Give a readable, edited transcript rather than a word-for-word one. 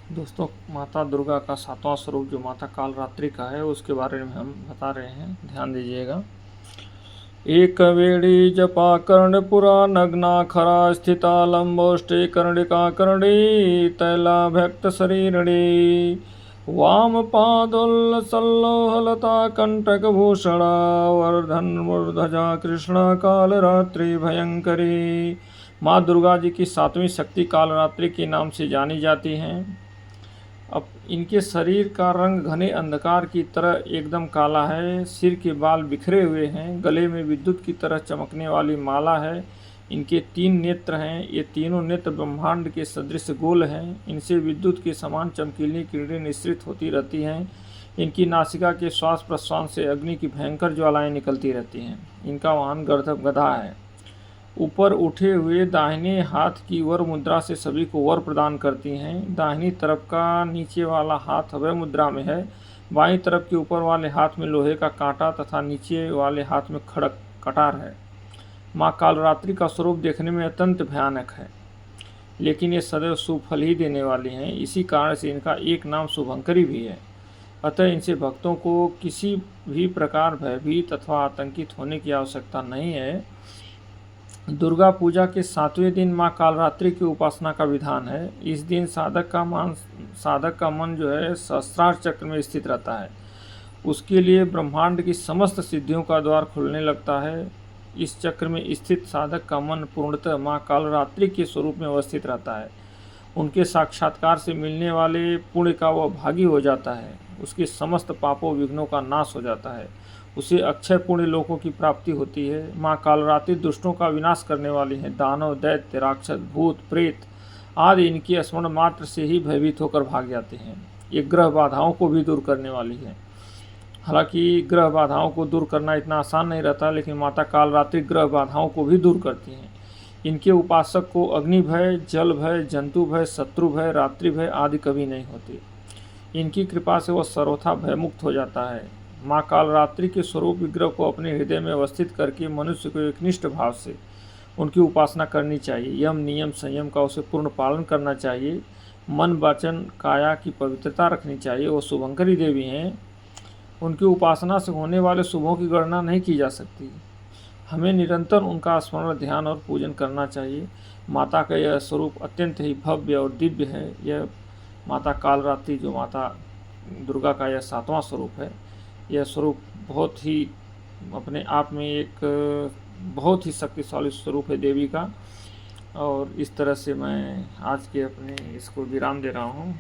दोस्तों, माता दुर्गा का सातवां स्वरूप जो माता कालरात्रि का है उसके बारे में हम बता रहे हैं, ध्यान दीजिएगा। एक वेड़ी जपा कर्णपुरा नग्ना खरा स्थिता लंबोष्टे कर्णिका कर्णी तैला भक्त शरीरणी वाम पादोल्ल सल्लोहलता कंटक भूषणा वर्धन मूर्धजा कृष्ण कालरात्रि भयंकरी। माँ दुर्गा जी की सातवीं शक्ति कालरात्रि के नाम से जानी जाती हैं। अब इनके शरीर का रंग घने अंधकार की तरह एकदम काला है। सिर के बाल बिखरे हुए हैं। गले में विद्युत की तरह चमकने वाली माला है। इनके 3 नेत्र हैं। ये तीनों नेत्र ब्रह्मांड के सदृश गोल हैं। इनसे विद्युत के समान चमकीली किरणें निःसृत होती रहती हैं। इनकी नासिका के श्वास प्रश्वास से अग्नि की भयंकर ज्वालाएं निकलती रहती हैं। इनका वाहन गधा है। ऊपर उठे हुए दाहिने हाथ की वर मुद्रा से सभी को वर प्रदान करती हैं। दाहिनी तरफ का नीचे वाला हाथ अभय मुद्रा में है। बाईं तरफ के ऊपर वाले हाथ में लोहे का कांटा तथा नीचे वाले हाथ में खड़क कटार है। माँ कालरात्रि का स्वरूप देखने में अत्यंत भयानक है, लेकिन ये सदैव शुभ फल ही देने वाली हैं। इसी कारण से इनका एक नाम शुभंकरी भी है। अतः इनसे भक्तों को किसी भी प्रकार भयभीत अथवा आतंकित होने की आवश्यकता नहीं है। दुर्गा पूजा के 7वें दिन माँ कालरात्रि की उपासना का विधान है। इस दिन साधक का मन जो है सहस्त्रार चक्र में स्थित रहता है। उसके लिए ब्रह्मांड की समस्त सिद्धियों का द्वार खुलने लगता है। इस चक्र में स्थित साधक का मन पूर्णतः माँ कालरात्रि के स्वरूप में अवस्थित रहता है। उनके साक्षात्कार से मिलने वाले पुण्य का वह भागी हो जाता है। उसके समस्त पापों विघ्नों का नाश हो जाता है। उसे अक्षय पुण्य लोकों की प्राप्ति होती है। माँ कालरात्रि दुष्टों का विनाश करने वाली हैं। दानव, दैत्य, राक्षस, भूत, प्रेत आदि इनके स्मरण मात्र से ही भयभीत होकर भाग जाते हैं। ये ग्रह बाधाओं को भी दूर करने वाली है। हालांकि ग्रह बाधाओं को दूर करना इतना आसान नहीं रहता, लेकिन माता कालरात्रि ग्रह बाधाओं को भी दूर करती हैं। इनके उपासक को अग्नि भय, जल भय, जंतु भय, शत्रु भय, रात्रि भय आदि कभी नहीं होते। इनकी कृपा से वह सर्वथा भयमुक्त हो जाता है। माँ कालरात्रि के स्वरूप विग्रह को अपने हृदय में अवस्थित करके मनुष्य को एकनिष्ठ भाव से उनकी उपासना करनी चाहिए। यम नियम संयम का उसे पूर्ण पालन करना चाहिए। मन वचन काया की पवित्रता रखनी चाहिए। वो शुभंकरी देवी हैं। उनकी उपासना से होने वाले शुभों की गणना नहीं की जा सकती। हमें निरंतर उनका स्मरण, ध्यान और पूजन करना चाहिए। माता का यह स्वरूप अत्यंत ही भव्य और दिव्य है। यह माता कालरात्रि जो माता दुर्गा का यह 7वां स्वरूप है, यह स्वरूप बहुत ही अपने आप में एक बहुत ही शक्तिशाली स्वरूप है देवी का। और इस तरह से मैं आज के अपने इसको विराम दे रहा हूँ।